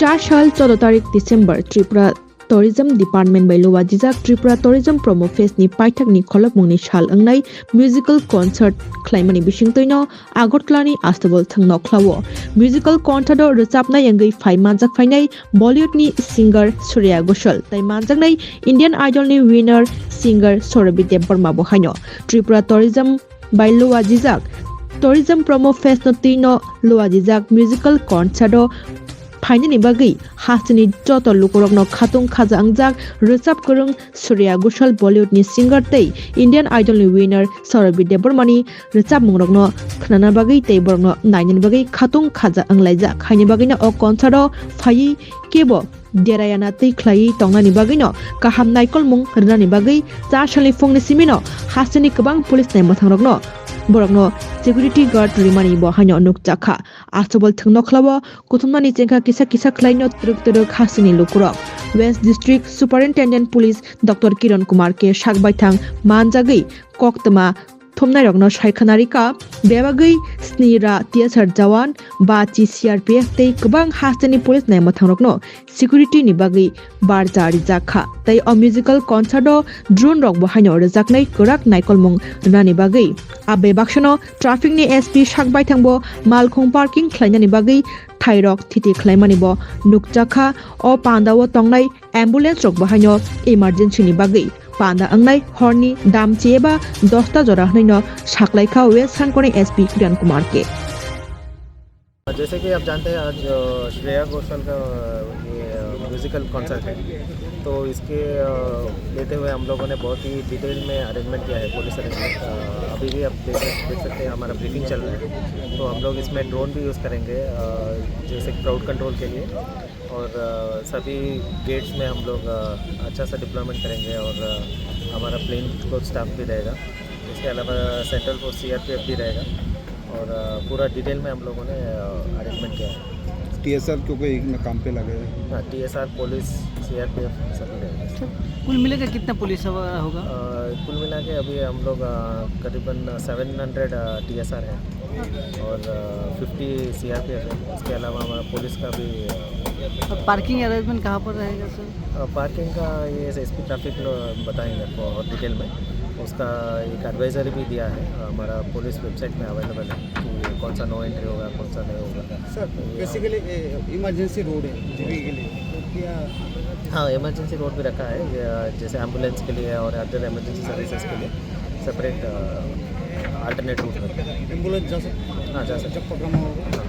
2004 साल 14 तारिख December Tripura Tourism Department by Lowa Jijak Tripura Tourism Promo Fest ni Paithak ni Kholop mungni sal angnai musical concert khlaimani bisingtoino Agortlani Astable thangno khlawo musical concert o rechapnai angai phai manjak phainai Bollywood ni singer Surya Ghoshal tai manjaknai Indian Idol ni winner singer Sorabhi Debbarma bo haino Tripura Tourism by Lowa Jijak Tourism Promo Fest no tino Lowa Jijak musical concert o Finally bagai hasini joto lukurokno khatung khaja angjak recap kurung Surya Ghoshal Bollywood ni singer tei Indian Idol ni winner Sorabhi Debbarmani recap mungrokno khnana bagai tei borokno nainin bagai khatung khaja anglaijak khaini bagai na o concert o phai kebo derayana tei khlai tongnani bagai no kaham naikol mung rnani bagai cha sali fungni simino hasini kabang police nai mathangrokno borokno security guard rimani bo haino nukjakha astobol thungno khlawo kuthumani chengkha kisa kisa khlaino truk hasini lukurok West District Superintendent Police Dr. Kiran Kumar ke sakbaithang manjagai koktama thomnai rokno saikhanarika bebagai snira tsr jawan bachi CRPF tei kubang hasini police nai mathangrokno security ni bagai bar jari jakha tei a musical concert o drone rok bo haino rejaknai korak naikolmung rnani bagai abe bakshano traffic ni SP sakbaithangbo malkhong parking khlainani bagai thairok thiti khlaimani bo nukjakha o pandawo tongnai ambulance rok bo haino emergency ni bagai Panda angnai horni dam cheba 10 jora hnaino saklaikha West Sankoni SP Kiran Kumar के जैसे कि आप जानते हैं आज श्रेया घोषाल का ये musical concert है तो इसके लेते हुए हम लोगों ने बहुत ही डिटेल में अरेंजमेंट किया है पुलिस अरेंजमेंट अभी भी आप देख सकते हैं हमारा ब्रीफिंग चल रहा है तो हम लोग इसमें ड्रोन भी यूज़ करेंगे जैसे क्राउड कंट्रोल के लिए और सभी गेट्स में हम लोग अच्छा सा डिप्लॉयमेंट करेंगे और हमारा प्लेन को स्टाफ भी रहेगा इसके अलावा सेंट्रल फोर्स CRPF भी रहेगा और पूरा डिटेल में हम लोगों ने अरेंजमेंट किया है TSR क्योंकि एक में काम पे लगे हाँ TSR पुलिस CRPF सभी रहेगा कुल मिलाकर कितना पुलिस होगा कुल मिला के अभी हम लोग करीबन 700 TSR है और 50 CRPF है इसके अलावा हमारा पुलिस का भी पार्किंग अरेंजमेंट कहाँ पर रहेगा सर पार्किंग का ये SP ट्रैफिक बताएंगे आपको और डिटेल में उसका एक एडवाइजरी भी दिया है हमारा पुलिस वेबसाइट में अवेलेबल है कि कौन सा नो एंट्री होगा कौन सा नहीं होगा सर बेसिकली इमरजेंसी रोड है जीवी के लिए तो क्या हाँ इमरजेंसी रोड भी रखा है जैसे एम्बुलेंस के लिए और अदर इमरजेंसी सर्विसेज के लिए सेपरेट अल्टरनेट रूट रखा है एम्बुलेंस जा सकते हाँ जा सकते प्रोग्राम होगा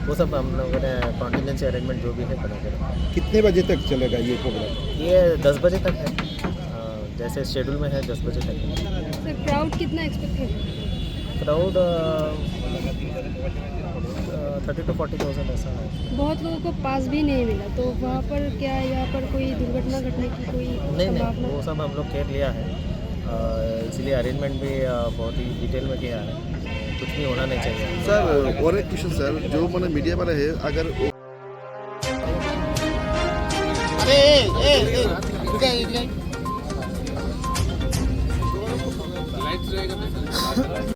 वो सब हम लोगों ने कॉन्टीजेंसी अरेंजमेंट जो भी है करेंगे कितने बजे तक चलेगा ये प्रोग्राम ये 10 बजे तक है जैसे शेड्यूल में है 10 बजे तक सर क्राउड कितना एक्सपेक्ट है क्राउड 30 to 40,000 ऐसा है बहुत लोगों को पास भी नहीं मिला तो वहाँ पर क्या यहाँ पर कोई दुर्घटना घटने की कोई नहीं वो सब हम लोग केयर लिया है इसलिए अरेंजमेंट भी बहुत ही डिटेल में किया है कुछ भी होना नहीं चाहिए सर और एक क्वेश्चन सर जो मैंने मीडिया वाला है अगर लाइट्स रहेगा